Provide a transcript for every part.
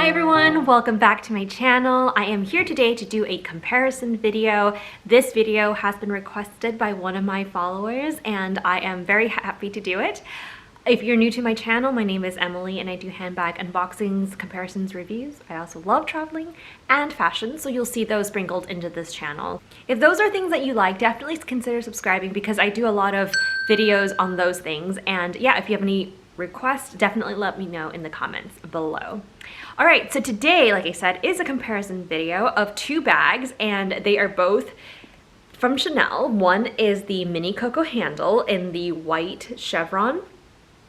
everyone, welcome back to my channel. I am here today to do a comparison video. This video has been requested by one of my followers and I am very happy to do it. If you're new to my channel, my name is Emily and I do handbag unboxings, comparisons, reviews. I also love traveling and fashion, so you'll see those sprinkled into this channel. If those are things that you like, definitely consider subscribing because I do a lot of videos on those things. And yeah, if you have any requests, definitely let me know in the comments below. All right, so today, like I said, is a comparison video of two bags and they are both from Chanel. One is the mini Coco handle in the white chevron.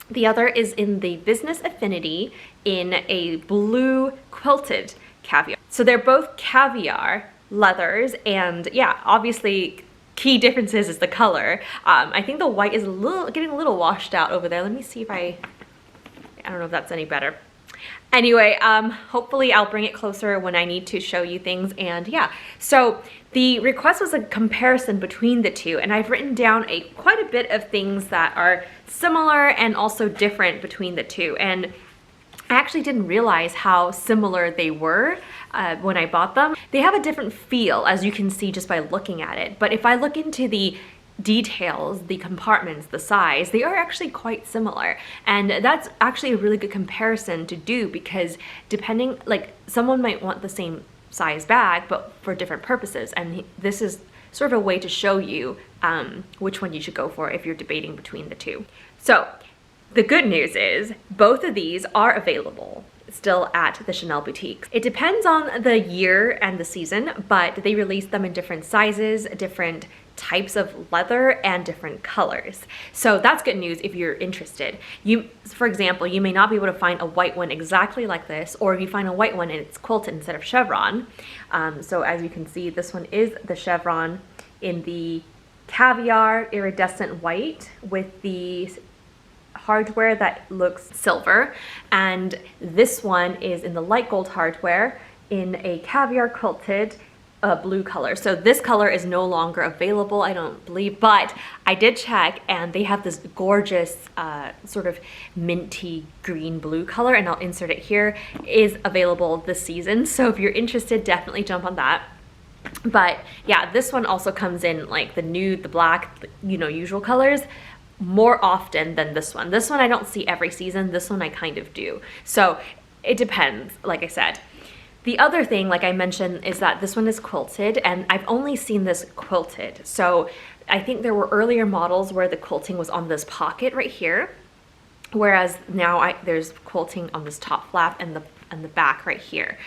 The other is in the Business Affinity in a blue quilted caviar. So they're both caviar leathers, and yeah, obviously key differences is the color. I think the white is getting a little washed out over there. Let me see if I don't know if that's any better. Anyway, hopefully I'll bring it closer when I need to show you things. And yeah, so the request was a comparison between the two, and I've written down quite a bit of things that are similar and also different between the two. And I actually didn't realize how similar they were when I bought them. They have a different feel, as you can see just by looking at it. But if I look into the details, the compartments, the size, they are actually quite similar. And that's actually a really good comparison to do because depending, like someone might want the same size bag, but for different purposes. And this is sort of a way to show you which one you should go for if you're debating between the two. So the good news is both of these are available still at the Chanel boutiques. It depends on the year and the season, but they release them in different sizes, different types of leather, and different colors. So that's good news if you're interested. For example, you may not be able to find a white one exactly like this, or if you find a white one and it's quilted instead of chevron. So as you can see, this one is the chevron in the caviar iridescent white with the hardware that looks silver, and this one is in the light gold hardware in a caviar quilted blue color. So this color is no longer available, I don't believe, but I did check and they have this gorgeous sort of minty green blue color, and I'll insert it here, is available this season. So if you're interested, definitely jump on that. But yeah, this one also comes in like the nude, the black, you know, usual colors more often than this one. This one I don't see every season, this one I kind of do. So it depends, like I said. The other thing, like I mentioned, is that this one is quilted, and I've only seen this quilted. So I think there were earlier models where the quilting was on this pocket right here, whereas now there's quilting on this top flap and the back right here.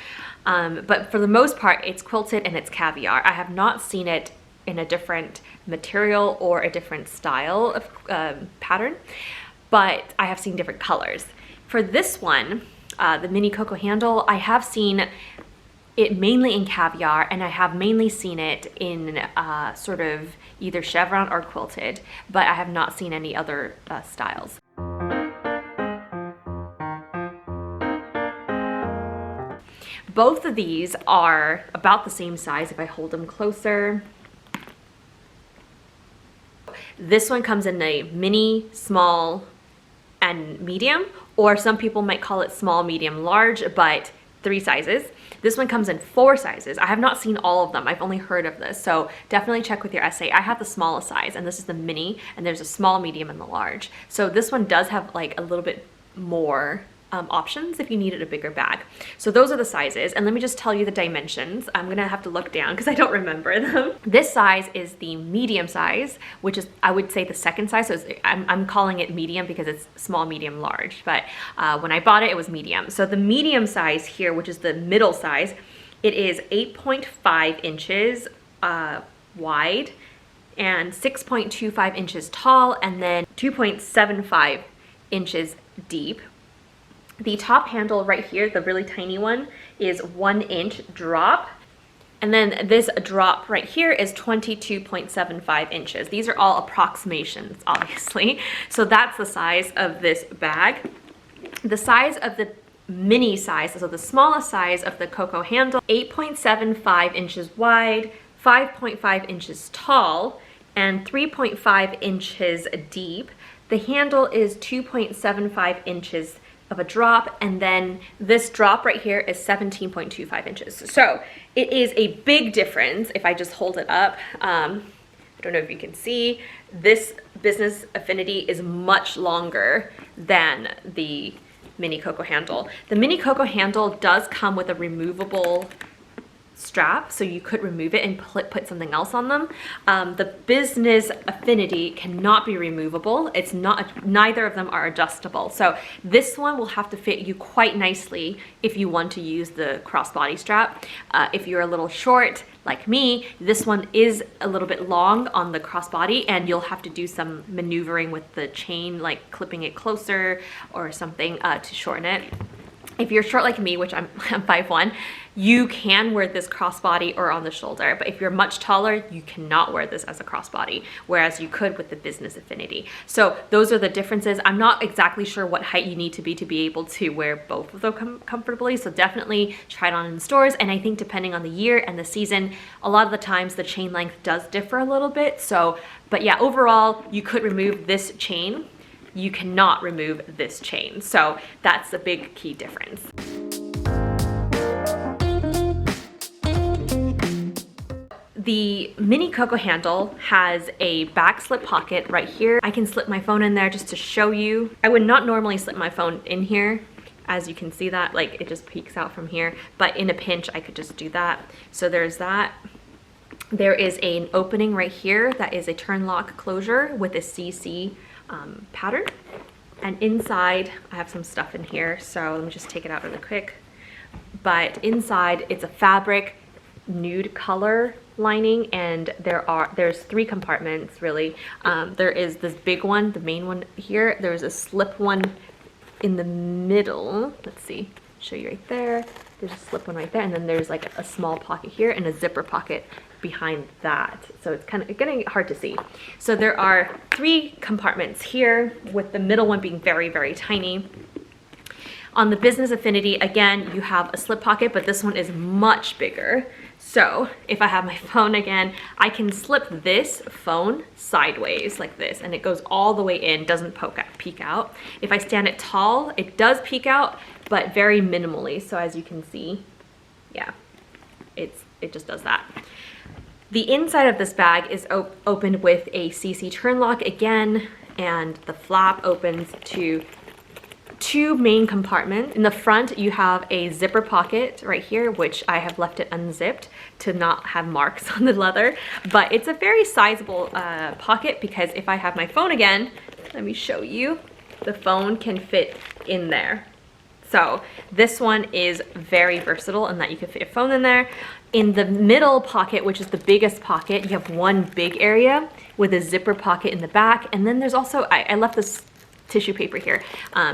But for the most part, it's quilted and it's caviar. I have not seen it in a different material or a different style of pattern, but I have seen different colors. For this one, the mini Coco handle, I have seen it mainly in caviar, and I have mainly seen it in sort of either chevron or quilted, but I have not seen any other styles. Both of these are about the same size if I hold them closer. This one comes in a mini, small, and medium, or some people might call it small, medium, large, but 3 sizes. This one comes in 4 sizes. I have not seen all of them. I've only heard of this, so definitely check with your SA. I have the smallest size, and this is the mini, and there's a small, medium, and the large. So this one does have like a little bit more options if you needed a bigger bag. So those are the sizes, and let me just tell you the dimensions. I'm gonna have to look down because I don't remember them. This size is the medium size, which is, I would say, the second size. So I'm calling it medium because it's small, medium, large, but when I bought it, it was medium. So the medium size here, which is the middle size, it is 8.5 inches wide and 6.25 inches tall, and then 2.75 inches deep. The top handle right here, the really tiny one, is 1 inch drop. And then this drop right here is 22.75 inches. These are all approximations, obviously. So that's the size of this bag. The size of the mini size, so the smallest size of the Coco handle, 8.75 inches wide, 5.5 inches tall, and 3.5 inches deep. The handle is 2.75 inches of a drop, and then this drop right here is 17.25 inches. So it is a big difference if I just hold it up. I don't know if you can see, this Business Affinity is much longer than the Mini Coco handle. The Mini Coco handle does come with a removable strap, so you could remove it and put something else on them. The Business Affinity cannot be removable. It's not, neither of them are adjustable. So this one will have to fit you quite nicely if you want to use the crossbody strap. If you're a little short like me, this one is a little bit long on the crossbody, and you'll have to do some maneuvering with the chain, like clipping it closer or something to shorten it. If you're short like me, which I'm 5'1", you can wear this crossbody or on the shoulder, but if you're much taller, you cannot wear this as a crossbody, whereas you could with the Business Affinity. So those are the differences. I'm not exactly sure what height you need to be able to wear both of them comfortably, so definitely try it on in stores. And I think depending on the year and the season, a lot of the times the chain length does differ a little bit. So, but yeah, overall, you could remove this chain. You cannot remove this chain. So that's a big key difference. The Mini Coco handle has a back slip pocket right here. I can slip my phone in there just to show you. I would not normally slip my phone in here. As you can see that, like it just peeks out from here, but in a pinch, I could just do that. So there's that. There is an opening right here that is a turn lock closure with a CC pattern, and inside I have some stuff in here, so let me just take it out really quick. But inside it's a fabric nude color lining, and there's 3 compartments really. There is this big one, the main one here. There's a slip one in the middle. Let's see, show you right there. There's a slip one right there, and then there's like a small pocket here and a zipper pocket behind that. So it's kind of getting hard to see. So there are 3 compartments here, with the middle one being very, very tiny. On the Business Affinity, again, you have a slip pocket, but this one is much bigger. So if I have my phone again, I can slip this phone sideways like this, and it goes all the way in, doesn't peek out. If I stand it tall, it does peek out, but very minimally. So as you can see, yeah, it just does that. The inside of this bag is opened with a CC turn lock again, and the flap opens to 2 main compartments. In the front, you have a zipper pocket right here, which I have left it unzipped to not have marks on the leather, but it's a very sizable pocket, because if I have my phone again, let me show you, the phone can fit in there. So this one is very versatile in that you can fit your phone in there. In the middle pocket, which is the biggest pocket, you have one big area with a zipper pocket in the back. And then there's also, I left this tissue paper here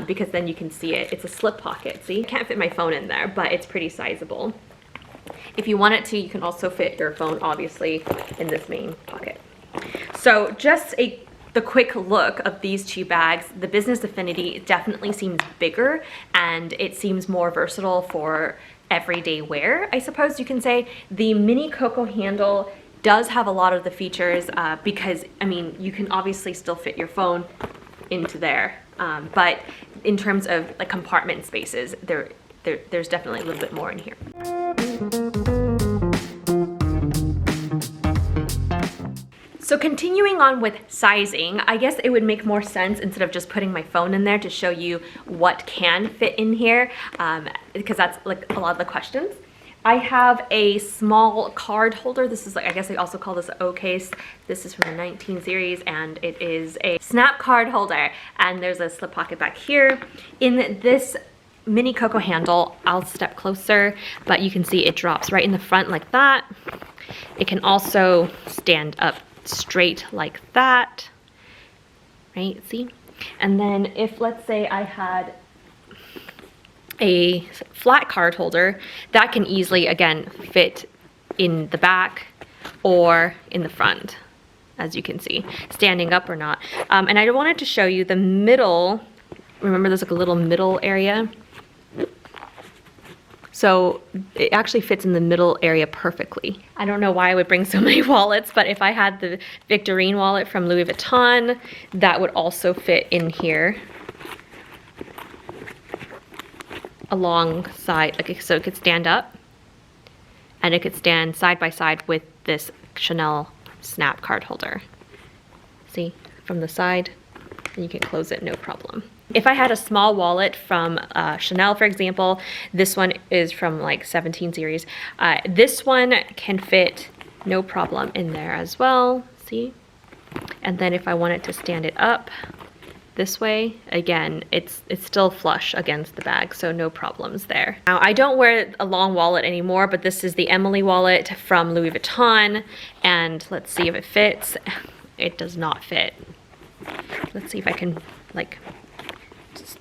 because then you can see it. It's a slip pocket. See, I can't fit my phone in there, but it's pretty sizable. If you want it to, you can also fit your phone, obviously, in this main pocket. So just the quick look of these 2 bags, the Business Affinity definitely seems bigger, and it seems more versatile for everyday wear, I suppose you can say. The Mini Coco handle does have a lot of the features because, I mean, you can obviously still fit your phone into there, but in terms of like compartment spaces, there's definitely a little bit more in here. So continuing on with sizing, I guess it would make more sense, instead of just putting my phone in there, to show you what can fit in here, because that's like a lot of the questions. I have a small card holder. This is like, I guess I also call this an O case. This is from the 19 series, and it is a snap card holder, and there's a slip pocket back here. In this Mini Coco handle, I'll step closer, but you can see it drops right in the front like that. It can also stand up straight like that, right? See? And then if, let's say I had a flat card holder, that can easily, again, fit in the back or in the front, as you can see, standing up or not. And I wanted to show you the middle. Remember, there's like a little middle area. So it actually fits in the middle area perfectly. I don't know why I would bring so many wallets, but if I had the Victorine wallet from Louis Vuitton, that would also fit in here. alongside, like, so it could stand up and it could stand side by side with this Chanel snap card holder. See, from the side, and you can close it no problem. If I had a small wallet from Chanel, for example, this one is from like 17 series. This one can fit no problem in there as well, see? And then if I wanted to stand it up this way, again, it's still flush against the bag, so no problems there. Now, I don't wear a long wallet anymore, but this is the Emily wallet from Louis Vuitton, and let's see if it fits. It does not fit. Let's see if I can, like,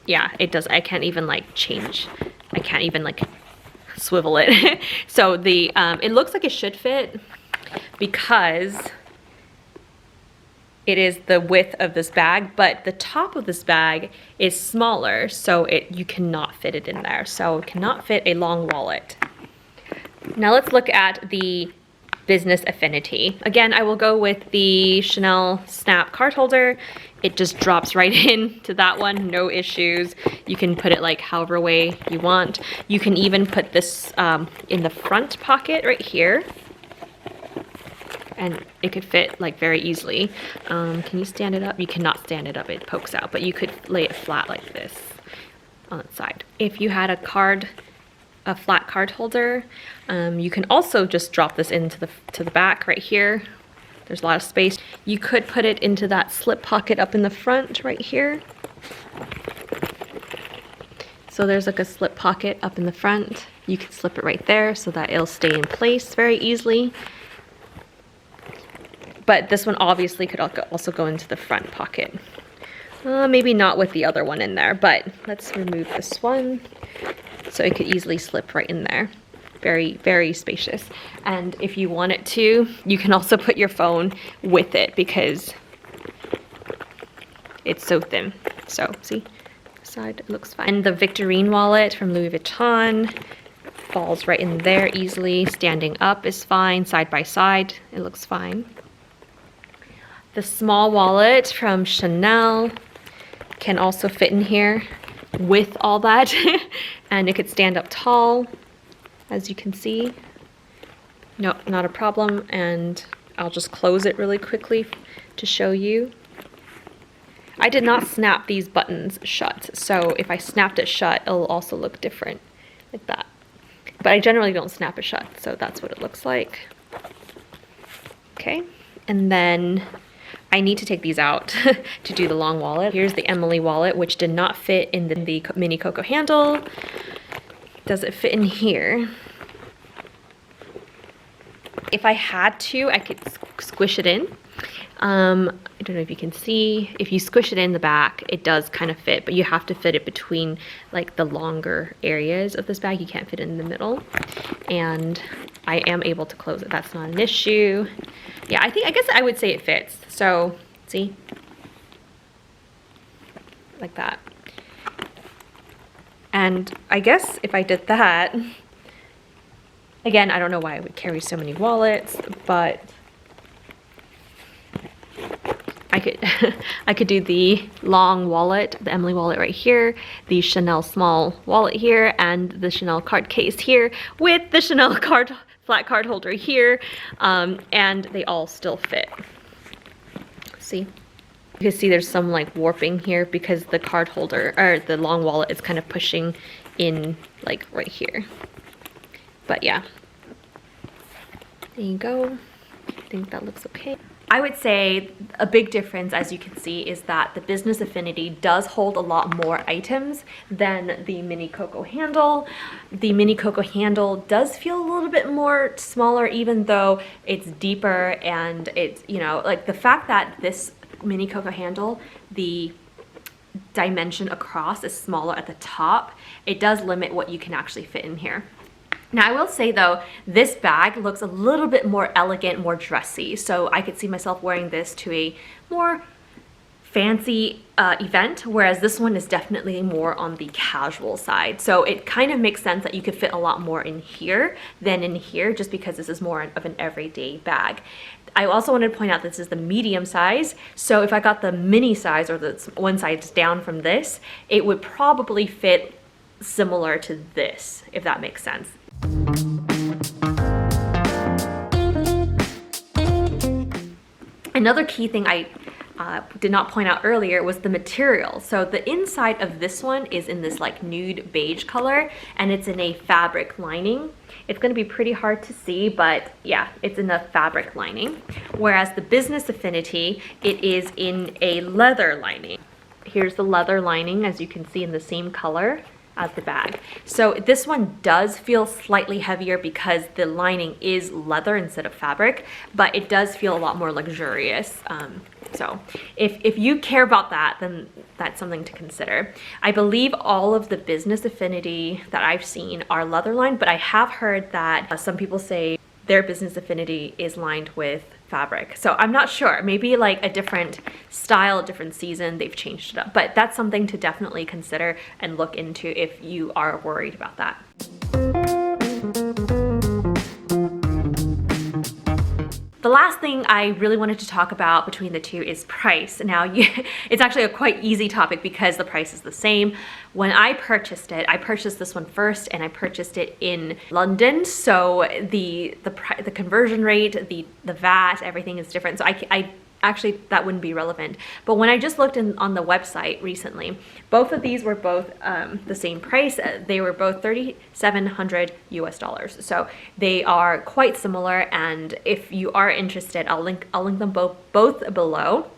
yeah, it does. I can't even like change. I can't even like swivel it. So the, it looks like it should fit because it is the width of this bag, but the top of this bag is smaller, so you cannot fit it in there. So it cannot fit a long wallet. Now let's look at the Business Affinity. Again, I will go with the Chanel Snap card holder. It just drops right into that one, no issues. You can put it like however way you want. You can even put this in the front pocket right here, and it could fit like very easily. Can you stand it up? You cannot stand it up, it pokes out, but you could lay it flat like this on its side. If you had a flat card holder, you can also just drop this into the back right here. There's a lot of space. You could put it into that slip pocket up in the front right here. So there's like a slip pocket up in the front. You can slip it right there so that it'll stay in place very easily. But this one obviously could also go into the front pocket. Maybe not with the other one in there, but let's remove this one. So it could easily slip right in there. Very, very spacious. And if you want it to, you can also put your phone with it because it's so thin. So see, side, it looks fine. And the Victorine wallet from Louis Vuitton falls right in there easily. Standing up is fine, side by side, it looks fine. The small wallet from Chanel can also fit in here with all that. And it could stand up tall, as you can see. No, not a problem. And I'll just close it really quickly to show you. I did not snap these buttons shut, so if I snapped it shut, it'll also look different, like that. But I generally don't snap it shut, so that's what it looks like. Okay, and then I need to take these out to do the long wallet. Here's the Emily wallet, which did not fit in the mini Coco handle. Does it fit in here? If I had to, I could squish it in. I don't know if you can see. If you squish it in the back, it does kind of fit, but you have to fit it between like the longer areas of this bag. You can't fit it in the middle. And I am able to close it. That's not an issue. Yeah, I guess I would say it fits. So, see? Like that. And I guess if I did that, again, I don't know why I would carry so many wallets, but I could do the long wallet, the Emily wallet right here, the Chanel small wallet here, and the Chanel card case here with the Chanel flat card holder here, and they all still fit. See? You can see there's some like warping here because the card holder, or the long wallet, is kind of pushing in like right here. But yeah. There you go. I think that looks okay. I would say a big difference, as you can see, is that the Business Affinity does hold a lot more items than the Mini Coco handle. The Mini Coco handle does feel a little bit more smaller, even though it's deeper, and it's, you know, like the fact that this Mini Coco handle, the dimension across is smaller at the top, it does limit what you can actually fit in here. Now I will say though, this bag looks a little bit more elegant, more dressy, so I could see myself wearing this to a more fancy event, whereas this one is definitely more on the casual side. So it kind of makes sense that you could fit a lot more in here than in here, just because this is more of an everyday bag. I also wanted to point out this is the medium size, so if I got the mini size, or the one size down from this, it would probably fit similar to this, if that makes sense. Another key thing I did not point out earlier was the material. So the inside of this one is in this like nude beige color, and it's in a fabric lining. It's going to be pretty hard to see, but yeah, it's in a fabric lining. Whereas the Business Affinity, it is in a leather lining. Here's the leather lining, as you can see, in the same color as the bag. So this one does feel slightly heavier because the lining is leather instead of fabric, but it does feel a lot more luxurious. So if you care about that, then that's something to consider. I believe all of the Business Affinity that I've seen are leather lined, but I have heard that some people say their Business Affinity is lined with fabric. So I'm not sure, maybe like a different style, different season, they've changed it up, but that's something to definitely consider and look into if you are worried about that. The last thing I really wanted to talk about between the two is price. Now, it's actually a quite easy topic because the price is the same. When I purchased it, I purchased this one first, and I purchased it in London. So the conversion rate, the VAT, everything is different. So I actually, that wouldn't be relevant. But when I just looked on the website recently, both of these were both the same price. They were both $3,700 US. So they are quite similar. And if you are interested, I'll link them both below,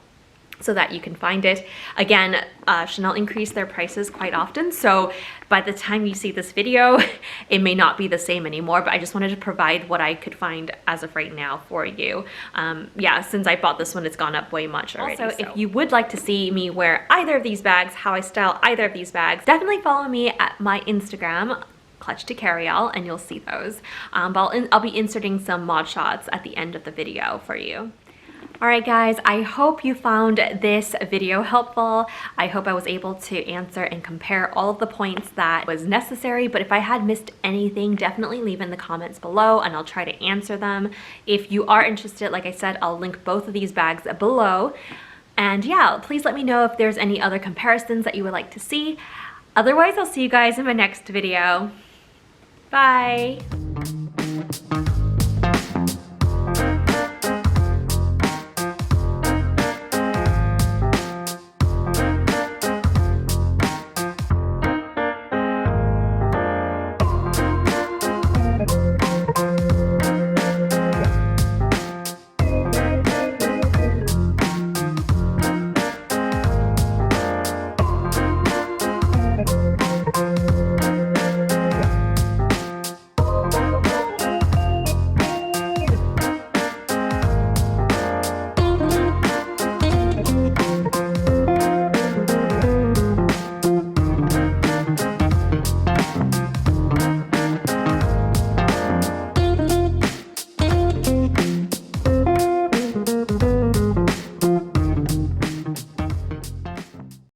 so that you can find it. Again, Chanel increased their prices quite often, so by the time you see this video, it may not be the same anymore, but I just wanted to provide what I could find as of right now for you. Yeah, since I bought this one, it's gone up way much already. Also, if you would like to see me wear either of these bags, how I style either of these bags, definitely follow me at my Instagram, Clutch to Carry All, and you'll see those. But I'll be inserting some mod shots at the end of the video for you. Alright guys, I hope you found this video helpful. I hope I was able to answer and compare all of the points that was necessary, but if I had missed anything, definitely leave in the comments below and I'll try to answer them. If you are interested, like I said, I'll link both of these bags below. And yeah, please let me know if there's any other comparisons that you would like to see. Otherwise, I'll see you guys in my next video. Bye!